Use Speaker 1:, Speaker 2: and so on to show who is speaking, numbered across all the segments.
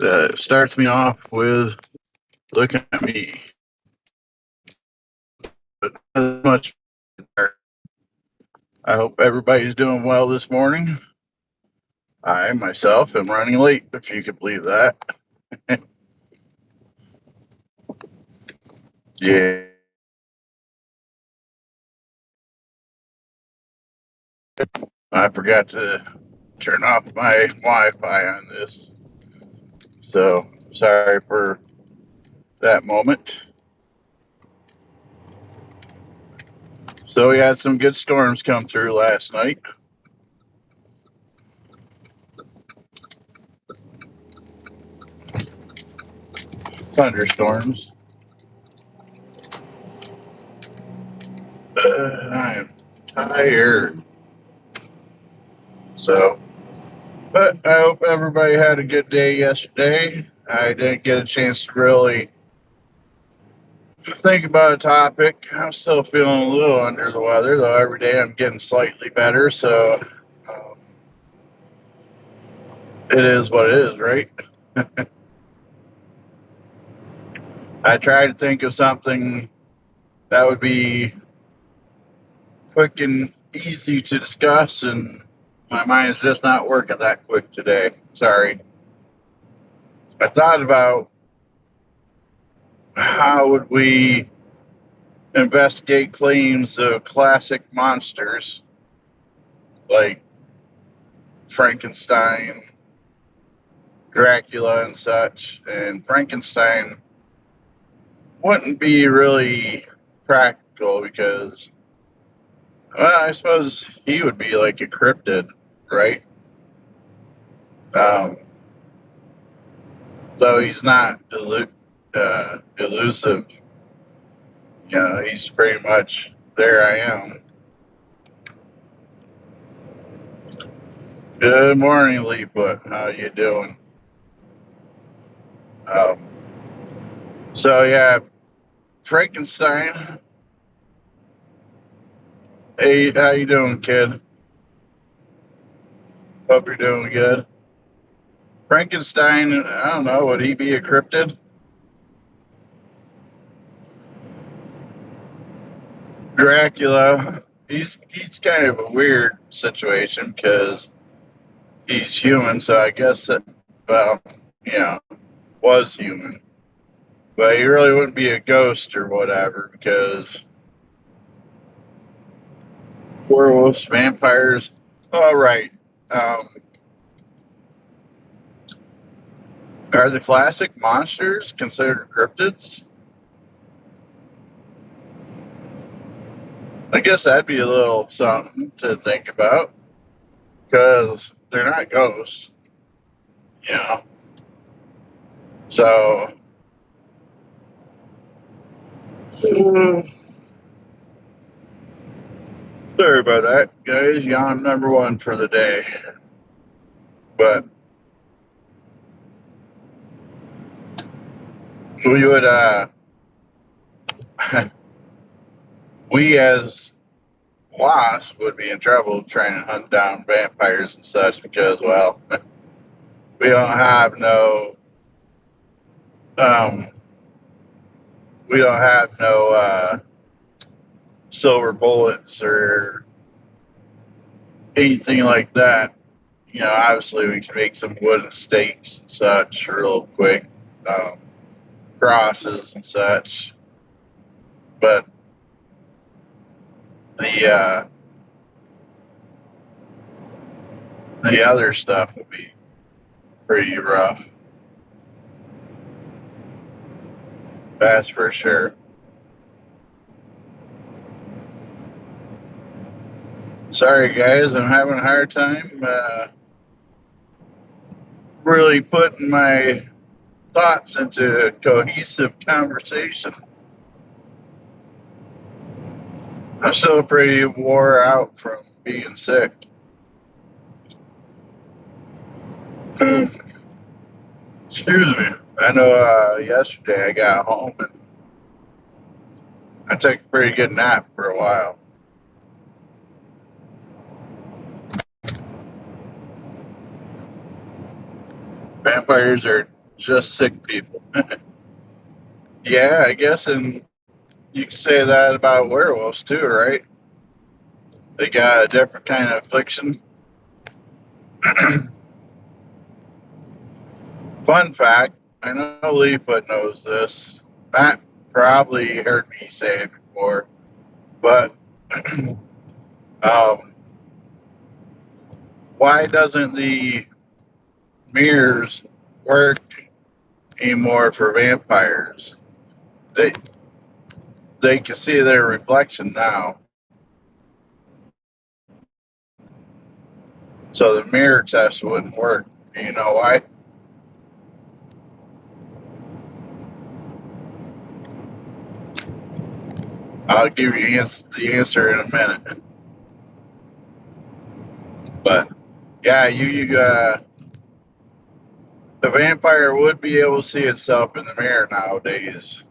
Speaker 1: Starts me off with looking at me, but not much. I hope everybody's doing well this morning. I myself am running late, if you could believe that. Yeah, I forgot to turn off my Wi-Fi on this, so sorry for that moment. So we had some good storms come through last night. Thunderstorms. I am tired. So, but I hope everybody had a good day yesterday. I didn't get a chance to really think about a topic. I'm still feeling a little under the weather, though every day I'm getting slightly better. So, um, it is what it is, right? I try to think of something that would be quick and easy to discuss, and my mind's just not working that quick today. Sorry. I thought about how would we investigate claims of classic monsters like Frankenstein, Dracula, and such. And Frankenstein wouldn't be really practical because, well, I suppose he would be like a cryptid, right? Um, so he's not elusive. You know, he's pretty much there. I am. Good morning, Leapwood. How you doing? Um, so yeah, Frankenstein. Hey, how you doing, kid? Hope you're doing good. Frankenstein, I don't know, would he be a cryptid? Dracula, he's kind of a weird situation because he's human, so I guess that, well, you know, was human. But he really wouldn't be a ghost or whatever because werewolves, vampires, all right. Um, are the classic monsters considered cryptids? I guess that'd be a little something to think about because they're not ghosts, you know. So, sorry about that, guys. Yawn number one for the day. But we would, we as wasps would be in trouble trying to hunt down vampires and such because, well, we don't have um, we don't have no silver bullets or anything like that. You know, obviously we can make some wooden stakes and such real quick, um, crosses and such. But the the other stuff would be pretty rough. That's for sure. Sorry, guys, I'm having a hard time really putting my thoughts into a cohesive conversation. I'm still pretty wore out from being sick. Excuse me. I know yesterday I got home and I took a pretty good nap for a while. Vampires are just sick people. Yeah, I guess, and you can say that about werewolves too, right? They got a different kind of affliction. Fun fact, I know Leafoot knows this. Matt probably heard me say it before, but um, why doesn't the mirrors work anymore for vampires? They they can see their reflection now, so the mirror test wouldn't work. Do you know why? I'll give you the answer in a minute. But yeah, the vampire would be able to see itself in the mirror nowadays,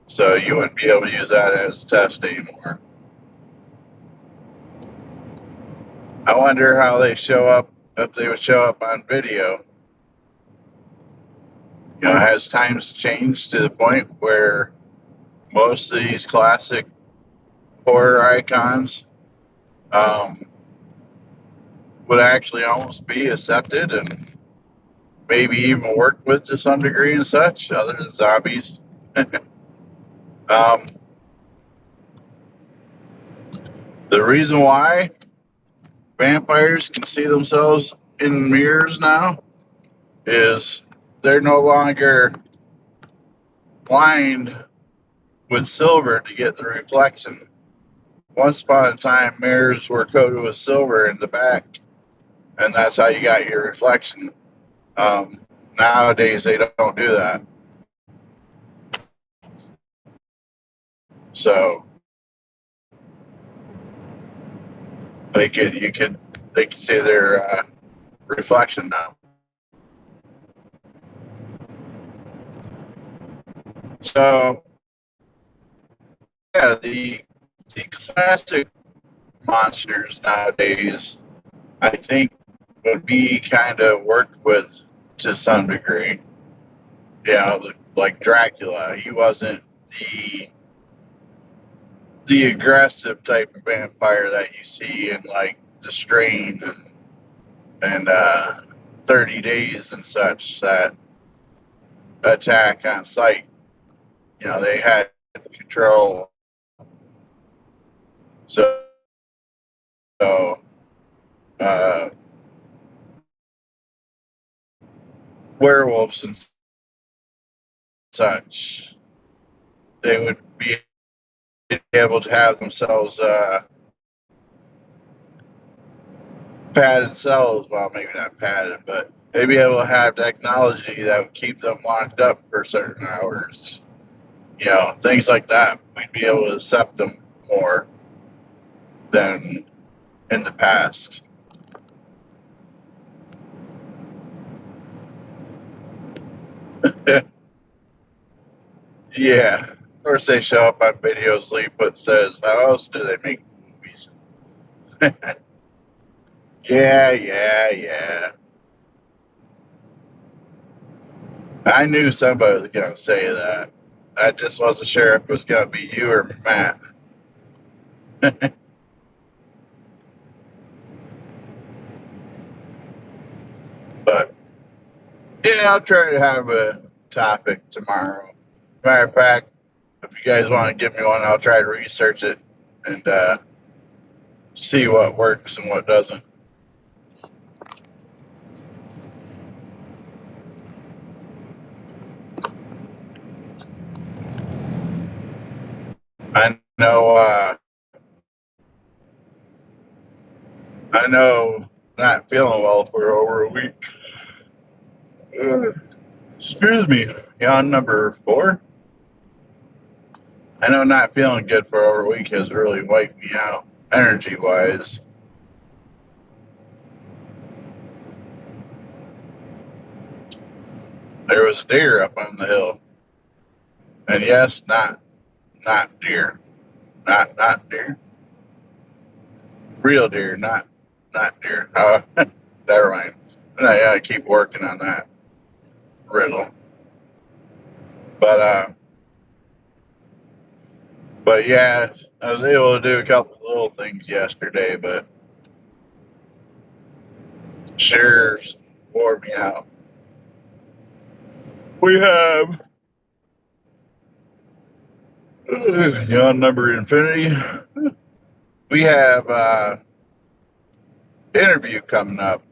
Speaker 1: so you wouldn't be able to use that as a test anymore. I wonder how they show up, if they would show up on video. Has times changed to the point where most of these classic horror icons um, would actually almost be accepted and maybe even worked with to some degree and such, other than zombies. um, the reason why vampires can see themselves in mirrors now is they're no longer blind with silver to get the reflection. Once upon a time, mirrors were coated with silver in the back, and that's how you got your reflection. Um, Nowadays, they don't do that. So they could see their reflection now. So yeah, the classic monsters nowadays, I think, would be kind of worked with to some degree. Like Dracula, he wasn't the the aggressive type of vampire that you see in like The Strain and 30 Days and such that attack on sight. They had control. So, uh, werewolves and such, they would be able to have themselves padded cells. Well, maybe not padded, but they'd be able to have technology that would keep them locked up for certain hours. Things like that. We'd be able to accept them more than in the past. Yeah. Of course, they show up on videos. Leefoot says, "How else do they make movies?" Yeah, yeah, yeah. I knew somebody was going to say that. I just wasn't sure if it was going to be you or Matt. But yeah, I'll try to have a topic tomorrow. Matter of fact, if you guys want to give me one, I'll try to research it and see what works and what doesn't. I know. I know. Not feeling well for over a week. Excuse me. Yawn number 4. I know not feeling good for over a week has really wiped me out, energy wise. There was deer up on the hill, and yes, not deer, not deer, real deer, not deer. Never mind. I keep working on that riddle. But but yeah, I was able to do a couple little things yesterday, but sure wore me out. We have number infinity. We have interview coming up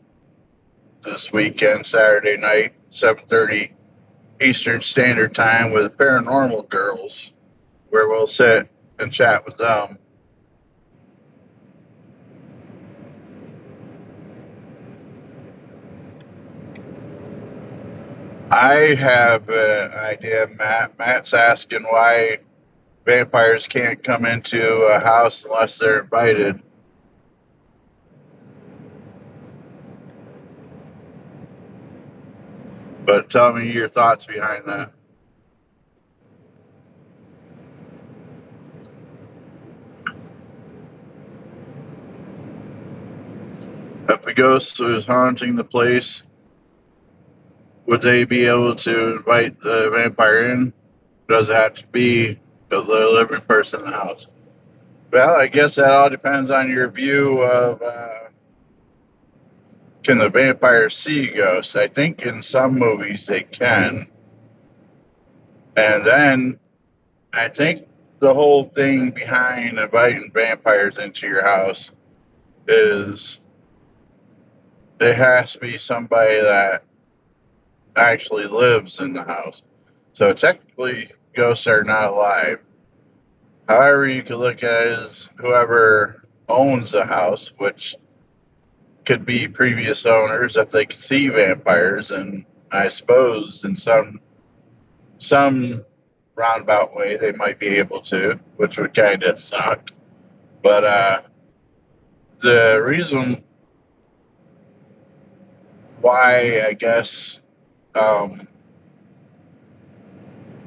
Speaker 1: this weekend, Saturday night, 7:30 Eastern Standard Time with Paranormal Girls, where we'll sit and chat with them. I have an idea, Matt. Matt's asking why vampires can't come into a house unless they're invited. But tell me your thoughts behind that. If a ghost was haunting the place, would they be able to invite the vampire in? Does it have to be the living person in the house? Well, I guess that all depends on your view of can the vampire see ghosts? I think in some movies they can. And then I think the whole thing behind inviting vampires into your house is there has to be somebody that actually lives in the house. So technically, ghosts are not alive. However, you could look at it as whoever owns the house, which could be previous owners if they could see vampires, and I suppose in some roundabout way they might be able to, which would kind of suck. But the reason why I guess um,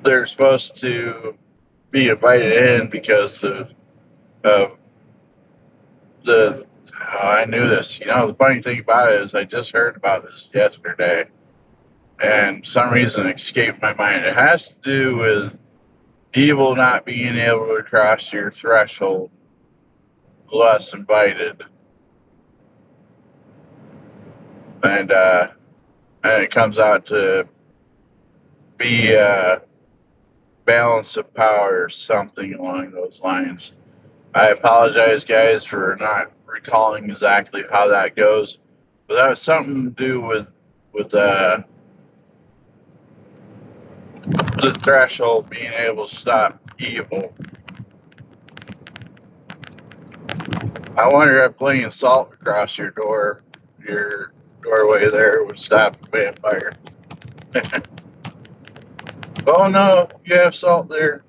Speaker 1: they're supposed to be invited in because of the I knew this. The funny thing about it is I just heard about this yesterday, and for some reason it escaped my mind. It has to do with evil not being able to cross your threshold unless invited, and it comes out to be a balance of power or something along those lines. I apologize, guys, for not recalling exactly how that goes, but that was something to do with the threshold being able to stop evil. I wonder if laying salt across your doorway there would stop a vampire. Oh no, you have salt there.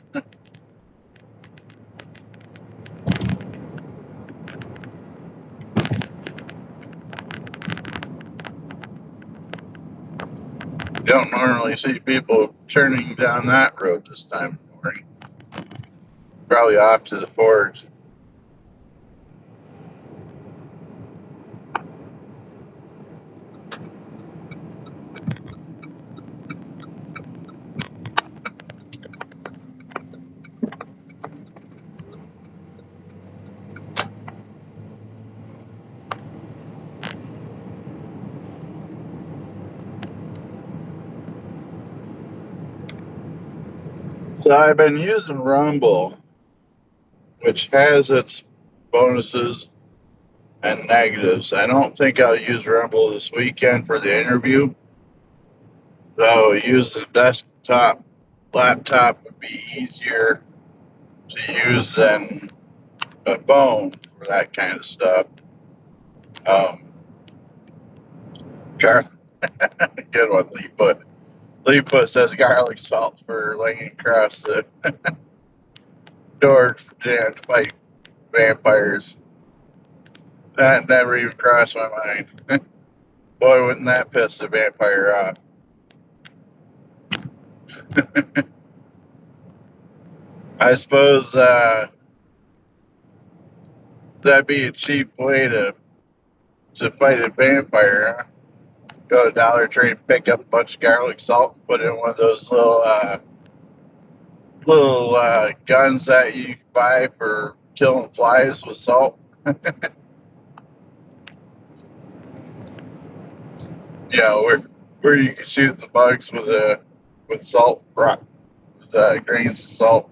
Speaker 1: You don't normally see people turning down that road this time of morning. Probably off to the forge. So I've been using Rumble, which has its bonuses and negatives. I don't think I'll use Rumble this weekend for the interview, though use the desktop laptop would be easier to use than a phone for that kind of stuff. Um, Gar- Good one, Lee Put. Lee Put says garlic salt for laying across the door to fight vampires. That never even crossed my mind. Boy, wouldn't that piss the vampire off? I suppose that'd be a cheap way to fight a vampire. Huh? Go to Dollar Tree and pick up a bunch of garlic salt and put it in one of those little little guns that you buy for killing flies with salt. Where you can shoot the bugs with salt rock with grains of salt.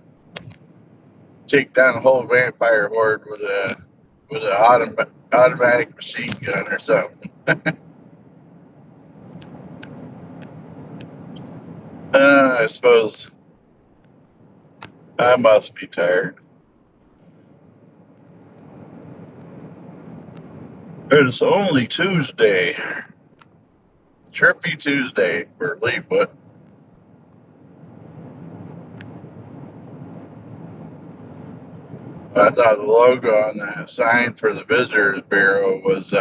Speaker 1: Take down a whole vampire horde with an automatic machine gun or something. I suppose I must be tired. It's only Tuesday. Trippy Tuesday for Leewood. I thought the logo on that sign for the Visitors Bureau was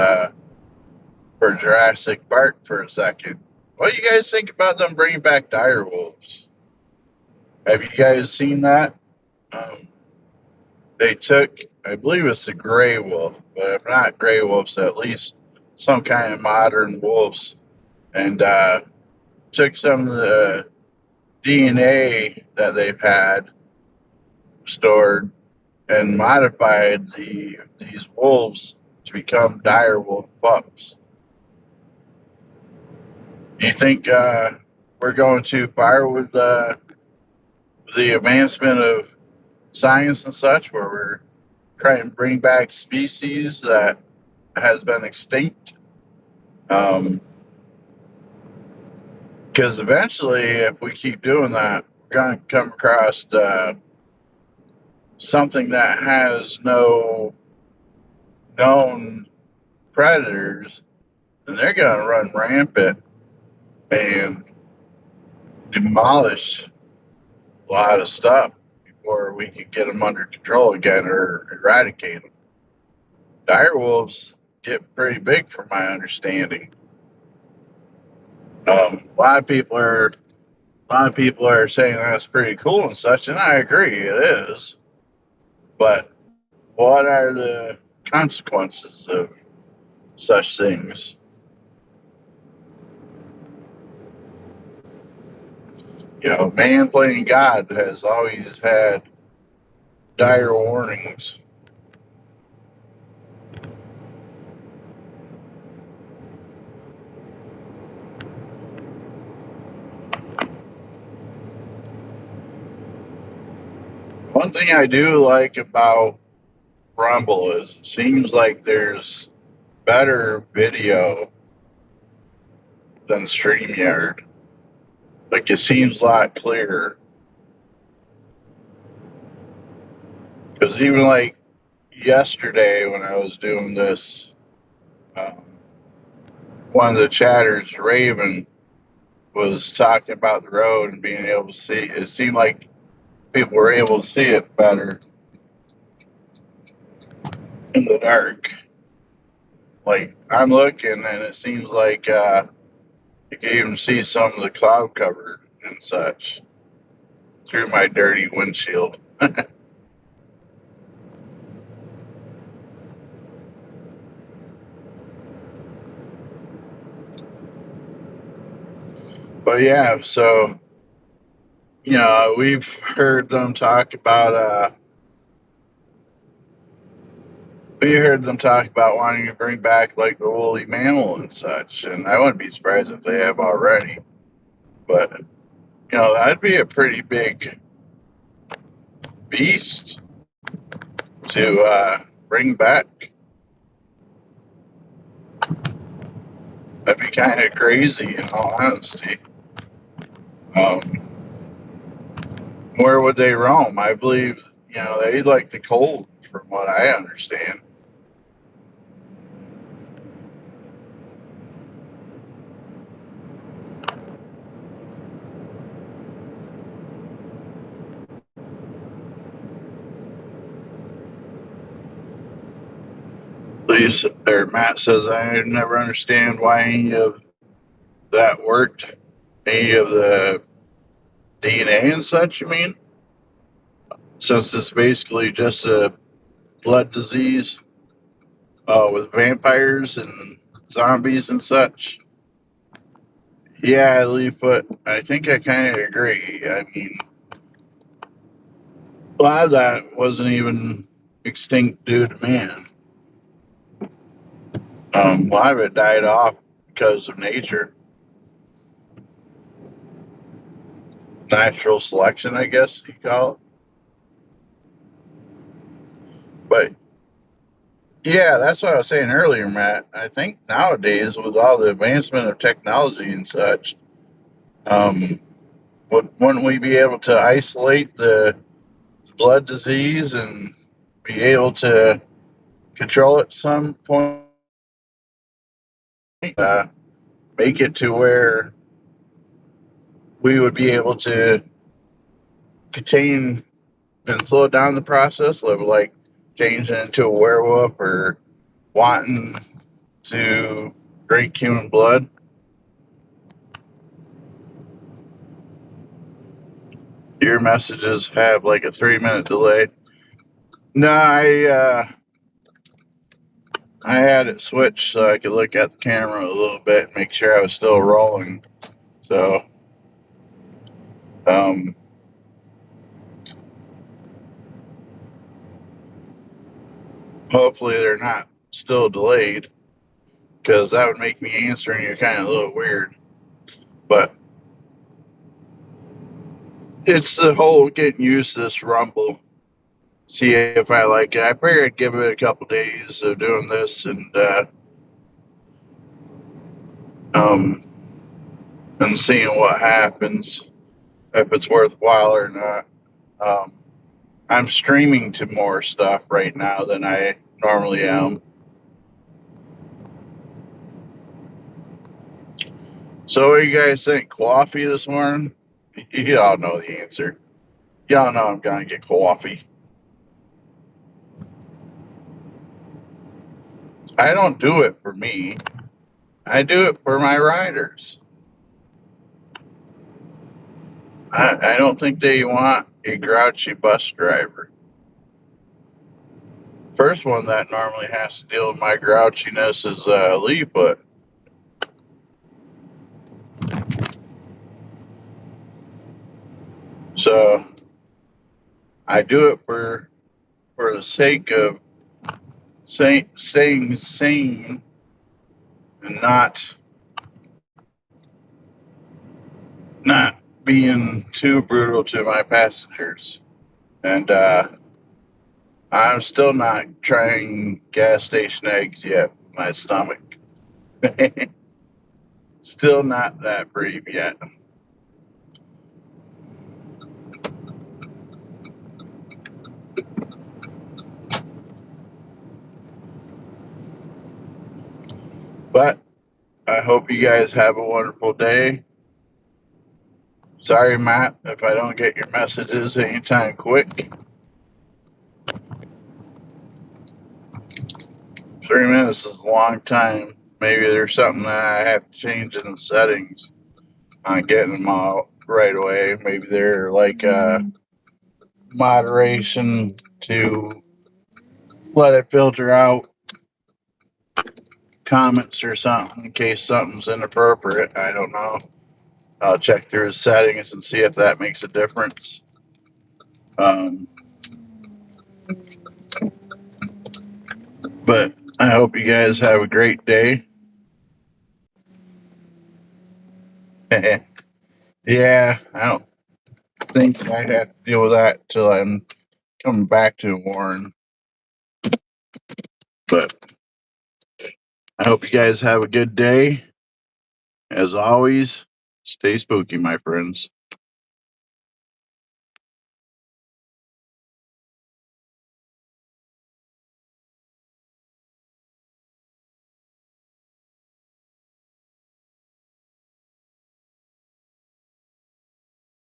Speaker 1: for Jurassic Park for a second. What do you guys think about them bringing back dire wolves? Have you guys seen that? Um, they took, I believe it's the gray wolf, but if not gray wolves, at least some kind of modern wolves, and took some of the DNA that they've had stored and modified these wolves to become dire wolf pups. Do you think we're going too far with the advancement of science and such, where we're trying to bring back species that has been extinct? Because eventually, if we keep doing that, we're going to come across something that has no known predators, and they're going to run rampant and demolish a lot of stuff before we can get them under control again or eradicate them. Dire wolves get pretty big, from my understanding. A lot of people are saying that's pretty cool and such, and I agree, it is. But what are the consequences of such things? Man playing God has always had dire warnings. One thing I do like about Rumble is it seems like there's better video than StreamYard. Like, it seems a lot clearer. Because even like yesterday when I was doing this, um, one of the chatters, Raven, was talking about the road and being able to see. It seemed like people were able to see it better in the dark. Like, I'm looking and it seems like you can even see some of the cloud cover and such through my dirty windshield. But yeah, so we've heard them talk about wanting to bring back like the woolly mammal and such, and I wouldn't be surprised if they have already. But that'd be a pretty big beast to bring back. That'd be kind of crazy, in all honesty. Um, where would they roam? I believe they like the cold, from what I understand. Please, or Matt says, I never understand why any of that worked. Any of the DNA and such, you mean? Since it's basically just a blood disease with vampires and zombies and such. Yeah, Leefoot, I think I kind of agree. I mean, A lot of that wasn't even extinct due to man. A lot of it died off because of nature, natural selection, I guess you call it. But yeah, that's what I was saying earlier, Matt. I think nowadays, with all the advancement of technology and such, um, wouldn't we be able to isolate the blood disease and be able to control it some point? Uh, Make it to where we would be able to contain and slow down the process of like changing into a werewolf or wanting to drink human blood. Your messages have like a 3 minute delay. No, I had it switched so I could look at the camera a little bit and make sure I was still rolling. So, um, hopefully they're not still delayed because that would make me answering you kind of a little weird. But it's the whole getting used to this rumble. See if I like it. I figured I'd give it a couple days of doing this um, and seeing what happens, if it's worthwhile or not. Um, I'm streaming to more stuff right now than I normally am. So, what do you guys think? Coffee this morning? You all know the answer. Y'all know I'm gonna get coffee. I don't do it for me. I do it for my riders. I don't think they want a grouchy bus driver. First one that normally has to deal with my grouchiness is Leefoot. So I do it for the sake of staying sane and not being too brutal to my passengers. And I'm still not trying gas station eggs yet. My stomach still not that brave yet. But I hope you guys have a wonderful day. Sorry, Matt, if I don't get your messages anytime quick. 3 minutes is a long time. Maybe there's something that I have to change in the settings on getting them out right away. Maybe they're like moderation to let it filter out comments or something in case something's inappropriate. I don't know. I'll check through his settings and see if that makes a difference. Um, but I hope you guys have a great day. Yeah, I don't think I have to deal with that till I'm coming back to Warren. But I hope you guys have a good day. As always, stay spooky, my friends.